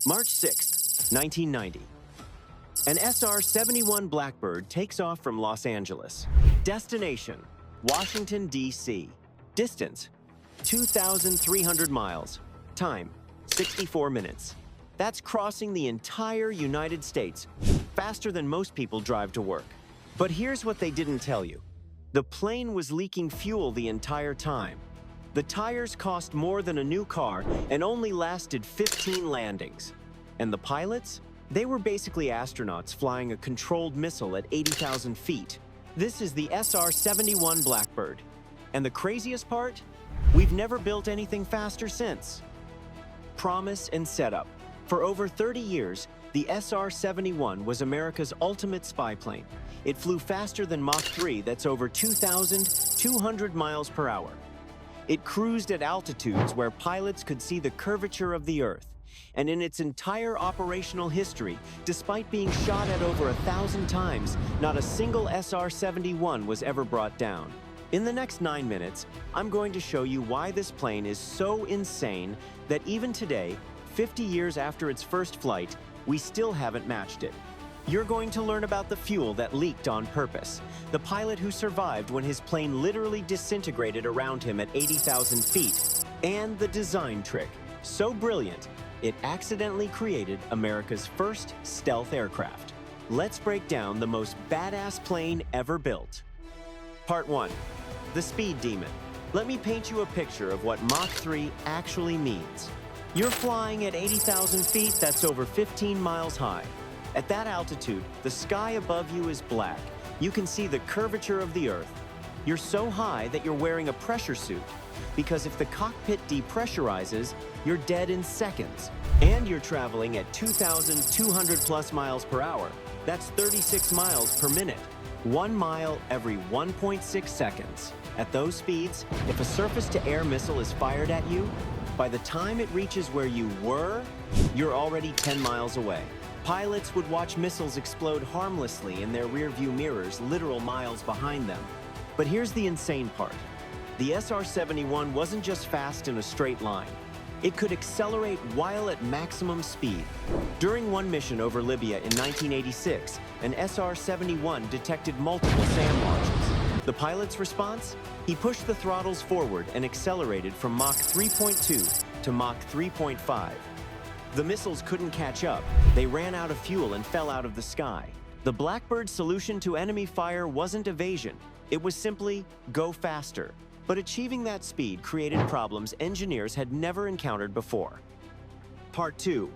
March 6th, 1990. An SR-71 Blackbird takes off from Los Angeles. Destination, Washington, D.C. Distance, 2,300 miles. Time, 64 minutes. That's crossing the entire United States, faster than most people drive to work. But here's what they didn't tell you. The plane was leaking fuel the entire time. The tires cost more than a new car and only lasted 15 landings. And the pilots? They were basically astronauts flying a controlled missile at 80,000 feet. This is the SR-71 Blackbird. And the craziest part? We've never built anything faster since. Promise and setup. For over 30 years, the SR-71 was America's ultimate spy plane. It flew faster than Mach 3, that's over 2,200 miles per hour. It cruised at altitudes where pilots could see the curvature of the Earth. And in its entire operational history, despite being shot at over 1,000 times, not a single SR-71 was ever brought down. In the next 9 minutes, I'm going to show you why this plane is so insane that even today, 50 years after its first flight, we still haven't matched it. You're going to learn about the fuel that leaked on purpose, the pilot who survived when his plane literally disintegrated around him at 80,000 feet, and the design trick, so brilliant, it accidentally created America's first stealth aircraft. Let's break down the most badass plane ever built. Part 1. The Speed Demon. Let me paint you a picture of what Mach 3 actually means. You're flying at 80,000 feet, that's over 15 miles high. At that altitude, the sky above you is black. You can see the curvature of the Earth. You're so high that you're wearing a pressure suit, because if the cockpit depressurizes, you're dead in seconds. And you're traveling at 2,200 plus miles per hour. That's 36 miles per minute. 1 mile every 1.6 seconds. At those speeds, if a surface-to-air missile is fired at you, by the time it reaches where you were, you're already 10 miles away. Pilots would watch missiles explode harmlessly in their rearview mirrors literal miles behind them. But here's the insane part. The SR-71 wasn't just fast in a straight line. It could accelerate while at maximum speed. During one mission over Libya in 1986, an SR-71 detected multiple SAM launches. The pilot's response? He pushed the throttles forward and accelerated from Mach 3.2 to Mach 3.5. The missiles couldn't catch up. They ran out of fuel and fell out of the sky. The Blackbird's solution to enemy fire wasn't evasion. It was simply go faster. But achieving that speed created problems engineers had never encountered before. Part 2.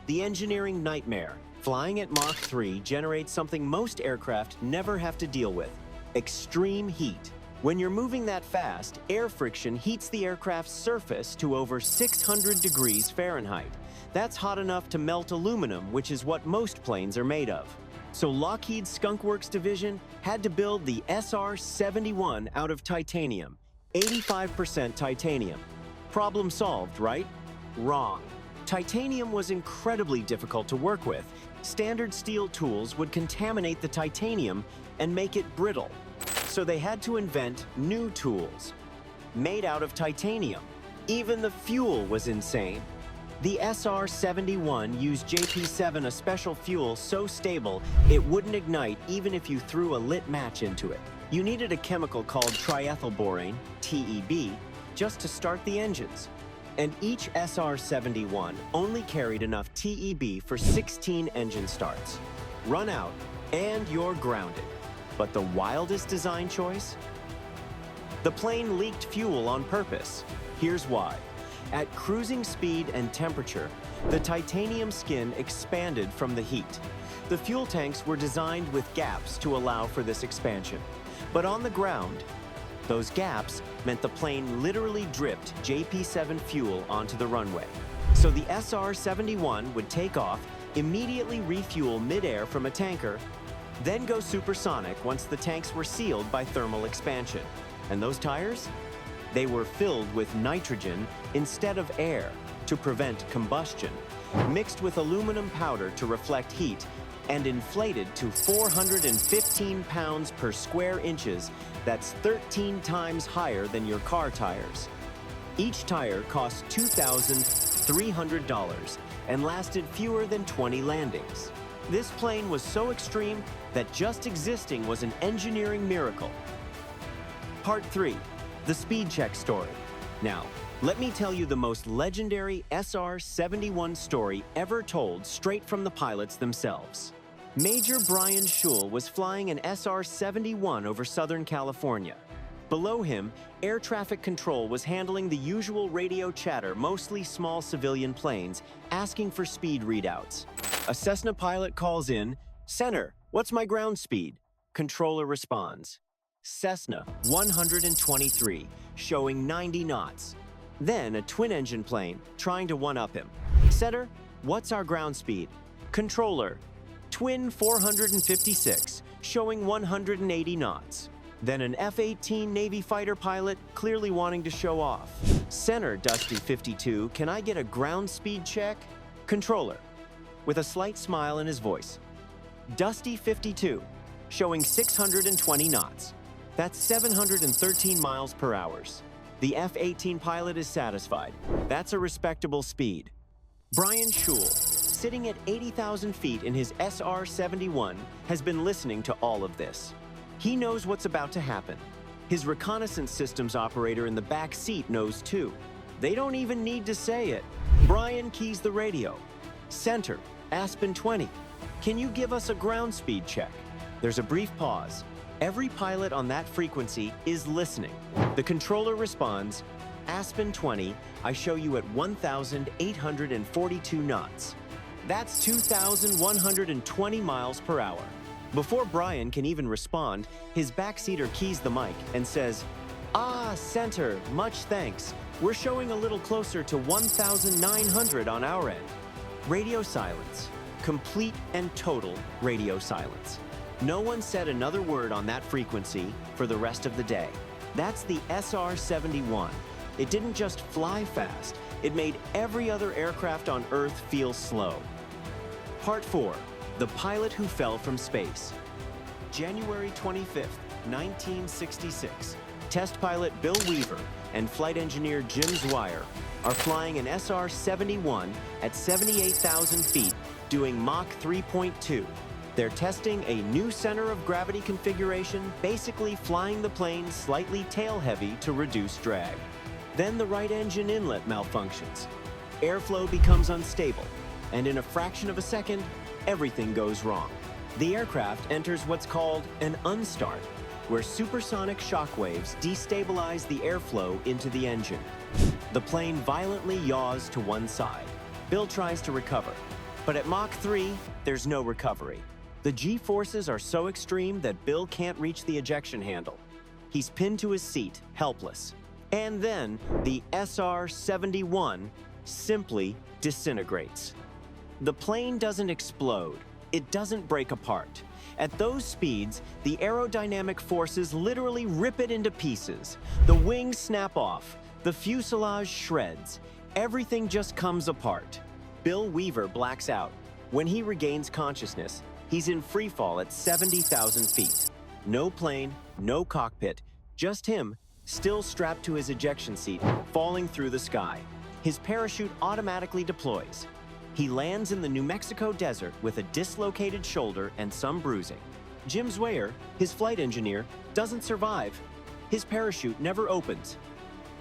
The engineering nightmare. Flying at Mach 3 generates something most aircraft never have to deal with: extreme heat. When you're moving that fast, air friction heats the aircraft's surface to over 600 degrees Fahrenheit. That's hot enough to melt aluminum, which is what most planes are made of. So Lockheed's Skunk Works division had to build the SR-71 out of titanium, 85% titanium. Problem solved, right? Wrong. Titanium was incredibly difficult to work with. Standard steel tools would contaminate the titanium and make it brittle. So they had to invent new tools, made out of titanium. Even the fuel was insane. The SR-71 used JP7, a special fuel so stable it wouldn't ignite even if you threw a lit match into it. You needed a chemical called triethylborane, TEB, just to start the engines. And each SR-71 only carried enough TEB for 16 engine starts. Run out, and you're grounded. But the wildest design choice? The plane leaked fuel on purpose. Here's why. At cruising speed and temperature, the titanium skin expanded from the heat. The fuel tanks were designed with gaps to allow for this expansion. But on the ground, those gaps meant the plane literally dripped JP7 fuel onto the runway. So the SR-71 would take off, immediately refuel midair from a tanker, then go supersonic once the tanks were sealed by thermal expansion. And those tires? They were filled with nitrogen instead of air to prevent combustion, mixed with aluminum powder to reflect heat, and inflated to 415 pounds per square inches. That's 13 times higher than your car tires. Each tire costs $2,300, and lasted fewer than 20 landings. This plane was so extreme that just existing was an engineering miracle. Part 3, the speed check story. Now, let me tell you the most legendary SR-71 story ever told straight from the pilots themselves. Major Brian Schul was flying an SR-71 over Southern California. Below him, air traffic control was handling the usual radio chatter, mostly small civilian planes, asking for speed readouts. A Cessna pilot calls in, "Center, what's my ground speed?" Controller responds, "Cessna 123, showing 90 knots. Then a twin-engine plane trying to one-up him. "Center, what's our ground speed?" Controller, "Twin 456, showing 180 knots. Then an F-18 Navy fighter pilot clearly wanting to show off. "Center, Dusty 52, can I get a ground speed check?" Controller, with a slight smile in his voice, "Dusty 52, showing 620 knots. That's 713 miles per hour. The F-18 pilot is satisfied. That's a respectable speed." Brian Schul, sitting at 80,000 feet in his SR-71, has been listening to all of this. He knows what's about to happen. His reconnaissance systems operator in the back seat knows too. They don't even need to say it. Brian keys the radio. "Center, Aspen 20, can you give us a ground speed check?" There's a brief pause. Every pilot on that frequency is listening. The controller responds, "Aspen 20, I show you at 1,842 knots. That's 2,120 miles per hour. Before Brian can even respond, his backseater keys the mic and says, "Ah, Center, much thanks. We're showing a little closer to 1,900 on our end." Radio silence. Complete and total radio silence. No one said another word on that frequency for the rest of the day. That's the SR-71. It didn't just fly fast, it made every other aircraft on Earth feel slow. Part 4, the pilot who fell from space. January 25th, 1966. Test pilot Bill Weaver and flight engineer Jim Zweier are flying an SR-71 at 78,000 feet, doing Mach 3.2. They're testing a new center of gravity configuration, basically flying the plane slightly tail-heavy to reduce drag. Then the right engine inlet malfunctions. Airflow becomes unstable, and in a fraction of a second, everything goes wrong. The aircraft enters what's called an unstart, where supersonic shockwaves destabilize the airflow into the engine. The plane violently yaws to one side. Bill tries to recover, but at Mach 3, there's no recovery. The G-forces are so extreme that Bill can't reach the ejection handle. He's pinned to his seat, helpless. And then the SR-71 simply disintegrates. The plane doesn't explode. It doesn't break apart. At those speeds, the aerodynamic forces literally rip it into pieces. The wings snap off. The fuselage shreds. Everything just comes apart. Bill Weaver blacks out. When he regains consciousness, he's in freefall at 70,000 feet. No plane, no cockpit, just him, still strapped to his ejection seat, falling through the sky. His parachute automatically deploys. He lands in the New Mexico desert with a dislocated shoulder and some bruising. Jim Zweier, his flight engineer, doesn't survive. His parachute never opens.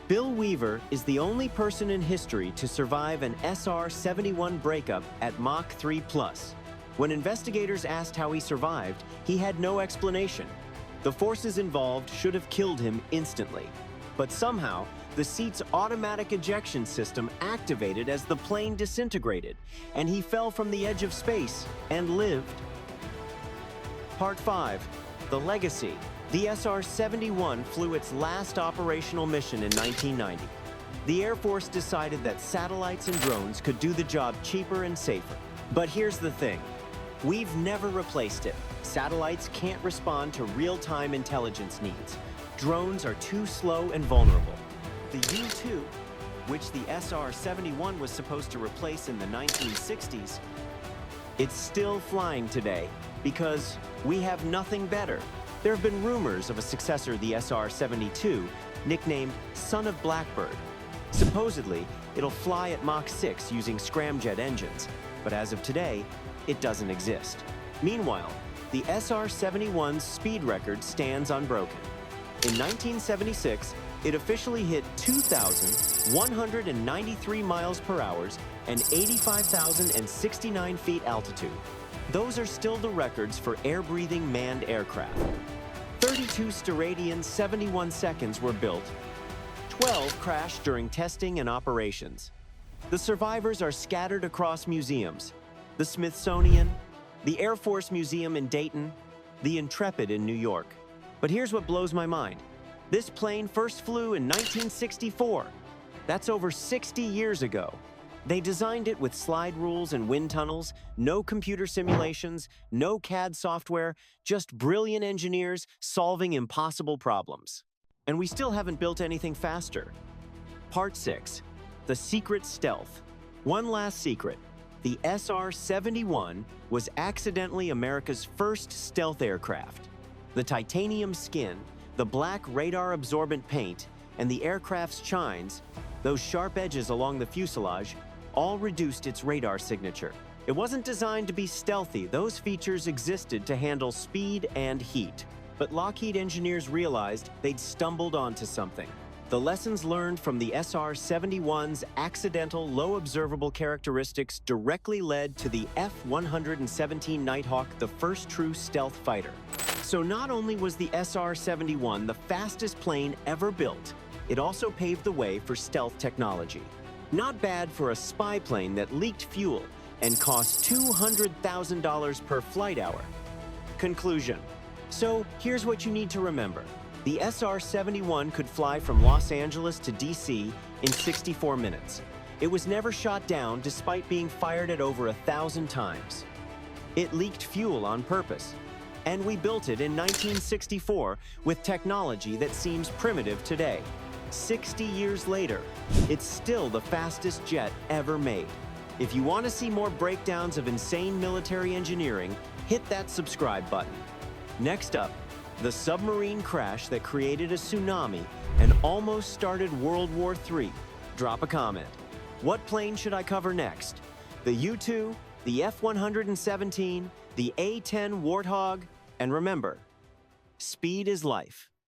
Bill Weaver is the only person in history to survive an SR-71 breakup at Mach 3+. When investigators asked how he survived, he had no explanation. The forces involved should have killed him instantly. But somehow, the seat's automatic ejection system activated as the plane disintegrated, and he fell from the edge of space and lived. Part 5, the legacy. The SR-71 flew its last operational mission in 1990. The Air Force decided that satellites and drones could do the job cheaper and safer. But here's the thing. We've never replaced it. Satellites can't respond to real-time intelligence needs. Drones are too slow and vulnerable. The U-2, which the SR-71 was supposed to replace in the 1960s, it's still flying today because we have nothing better. There have been rumors of a successor, the SR-72, nicknamed Son of Blackbird. Supposedly, it'll fly at Mach 6 using scramjet engines, but as of today, it doesn't exist. Meanwhile, the SR-71's speed record stands unbroken. In 1976, it officially hit 2,193 miles per hour and 85,069 feet altitude. Those are still the records for air-breathing manned aircraft. 32 Steradian 71 seconds were built. 12 crashed during testing and operations. The survivors are scattered across museums: the Smithsonian, the Air Force Museum in Dayton, the Intrepid in New York. But here's what blows my mind. This plane first flew in 1964. That's over 60 years ago. They designed it with slide rules and wind tunnels, no computer simulations, no CAD software, just brilliant engineers solving impossible problems. And we still haven't built anything faster. Part 6. The Secret Stealth. One last secret. The SR-71 was accidentally America's first stealth aircraft. The titanium skin, the black radar-absorbent paint, and the aircraft's chines, those sharp edges along the fuselage, all reduced its radar signature. It wasn't designed to be stealthy. Those features existed to handle speed and heat. But Lockheed engineers realized they'd stumbled onto something. The lessons learned from the SR-71's accidental low observable characteristics directly led to the F-117 Nighthawk, the first true stealth fighter. So not only was the SR-71 the fastest plane ever built, it also paved the way for stealth technology. Not bad for a spy plane that leaked fuel and cost $200,000 per flight hour. Conclusion. So here's what you need to remember. The SR-71 could fly from Los Angeles to D.C. in 64 minutes. It was never shot down despite being fired at over 1,000 times. It leaked fuel on purpose. And we built it in 1964 with technology that seems primitive today. 60 years later, it's still the fastest jet ever made. If you want to see more breakdowns of insane military engineering, hit that subscribe button. Next up, the submarine crash that created a tsunami and almost started World War III. Drop a comment. What plane should I cover next? The U-2, the F-117, the A-10 Warthog, and remember, speed is life.